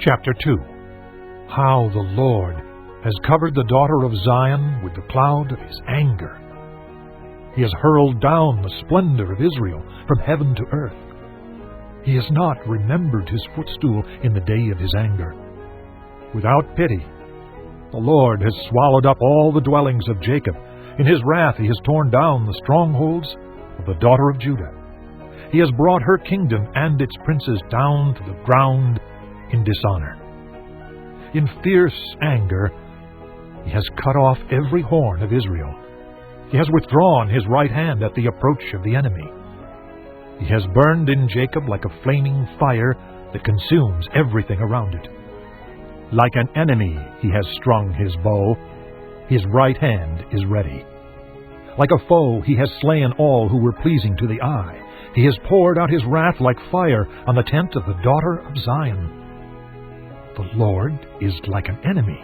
Chapter 2. How the Lord has covered the daughter of Zion with the cloud of his anger. He has hurled down the splendor of Israel from heaven to earth. He has not remembered his footstool in the day of his anger. Without pity, the Lord has swallowed up all the dwellings of Jacob. In his wrath he has torn down the strongholds of the daughter of Judah. He has brought her kingdom and its princes down to the ground in dishonor. In fierce anger, he has cut off every horn of Israel. He has withdrawn his right hand at the approach of the enemy. He has burned in Jacob like a flaming fire that consumes everything around it. Like an enemy he has strung his bow. His right hand is ready. Like a foe he has slain all who were pleasing to the eye. He has poured out his wrath like fire on the tent of the daughter of Zion. The Lord is like an enemy.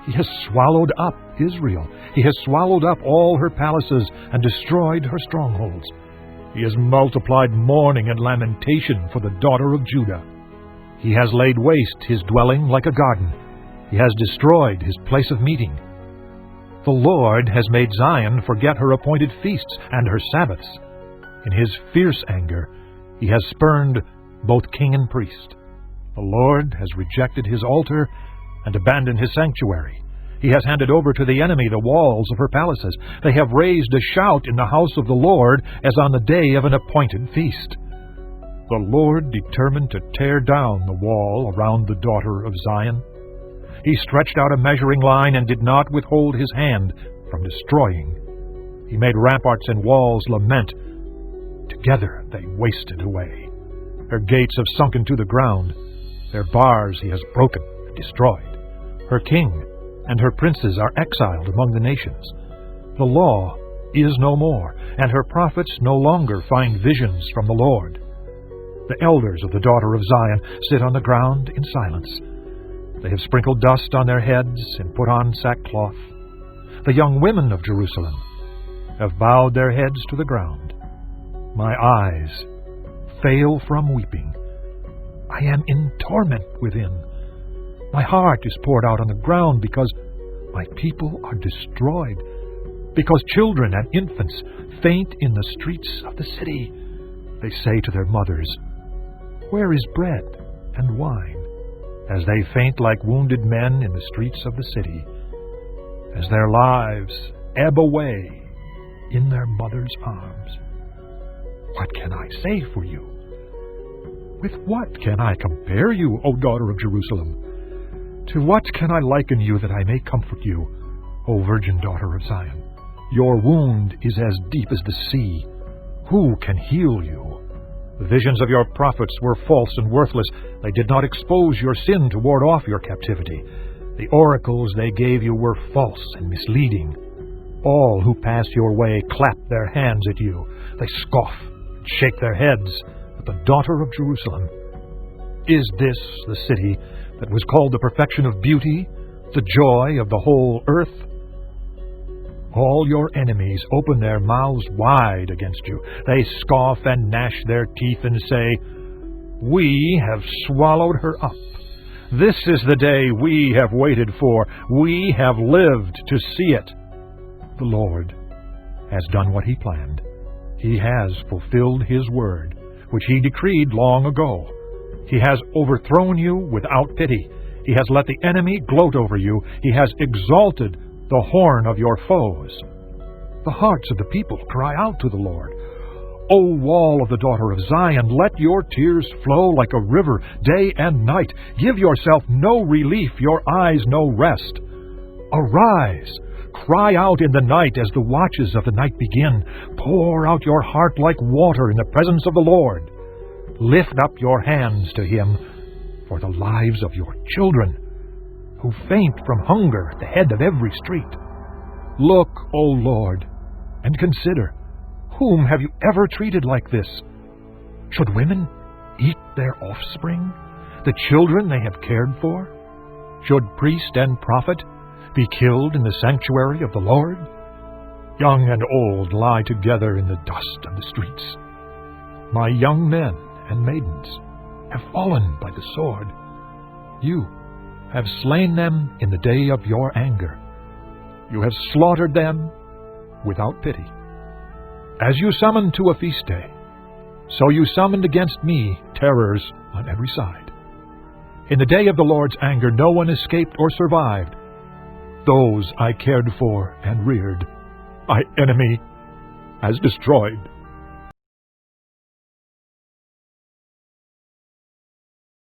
He has swallowed up Israel. He has swallowed up all her palaces and destroyed her strongholds. He has multiplied mourning and lamentation for the daughter of Judah. He has laid waste his dwelling like a garden. He has destroyed his place of meeting. The Lord has made Zion forget her appointed feasts and her Sabbaths. In his fierce anger, he has spurned both king and priest. The Lord has rejected his altar and abandoned his sanctuary. He has handed over to the enemy the walls of her palaces. They have raised a shout in the house of the Lord as on the day of an appointed feast. The Lord determined to tear down the wall around the daughter of Zion. He stretched out a measuring line and did not withhold his hand from destroying. He made ramparts and walls lament. Together they wasted away. Her gates have sunk into the ground. Their bars he has broken and destroyed. Her king and her princes are exiled among the nations. The law is no more, and her prophets no longer find visions from the Lord. The elders of the daughter of Zion sit on the ground in silence. They have sprinkled dust on their heads and put on sackcloth. The young women of Jerusalem have bowed their heads to the ground. My eyes fail from weeping. I am in torment within. My heart is poured out on the ground because my people are destroyed, because children and infants faint in the streets of the city. They say to their mothers, "Where is bread and wine?" as they faint like wounded men in the streets of the city, as their lives ebb away in their mother's arms. What can I say for you? With what can I compare you, O daughter of Jerusalem? To what can I liken you that I may comfort you, O virgin daughter of Zion? Your wound is as deep as the sea. Who can heal you? The visions of your prophets were false and worthless. They did not expose your sin to ward off your captivity. The oracles they gave you were false and misleading. All who pass your way clap their hands at you. They scoff and shake their heads at the daughter of Jerusalem. Is this the city that was called the perfection of beauty, the joy of the whole earth? All your enemies open their mouths wide against you. They scoff and gnash their teeth and say, "We have swallowed her up. This is the day we have waited for. We have lived to see it." The Lord has done what he planned. He has fulfilled his word, which he decreed long ago. He has overthrown you without pity. He has let the enemy gloat over you. He has exalted the horn of your foes. The hearts of the people cry out to the Lord. O wall of the daughter of Zion, let your tears flow like a river day and night. Give yourself no relief, your eyes no rest. Arise, cry out in the night as the watches of the night begin. Pour out your heart like water in the presence of the Lord. Lift up your hands to him for the lives of your children, who faint from hunger at the head of every street. Look, O Lord, and consider, whom have you ever treated like this? Should women eat their offspring, the children they have cared for? Should priest and prophet be killed in the sanctuary of the Lord? Young and old lie together in the dust of the streets. My young men and maidens have fallen by the sword. You have slain them in the day of your anger. You have slaughtered them without pity. As you summoned to a feast day, so you summoned against me terrors on every side. In the day of the Lord's anger no one escaped or survived. Those I cared for and reared, my enemy has destroyed.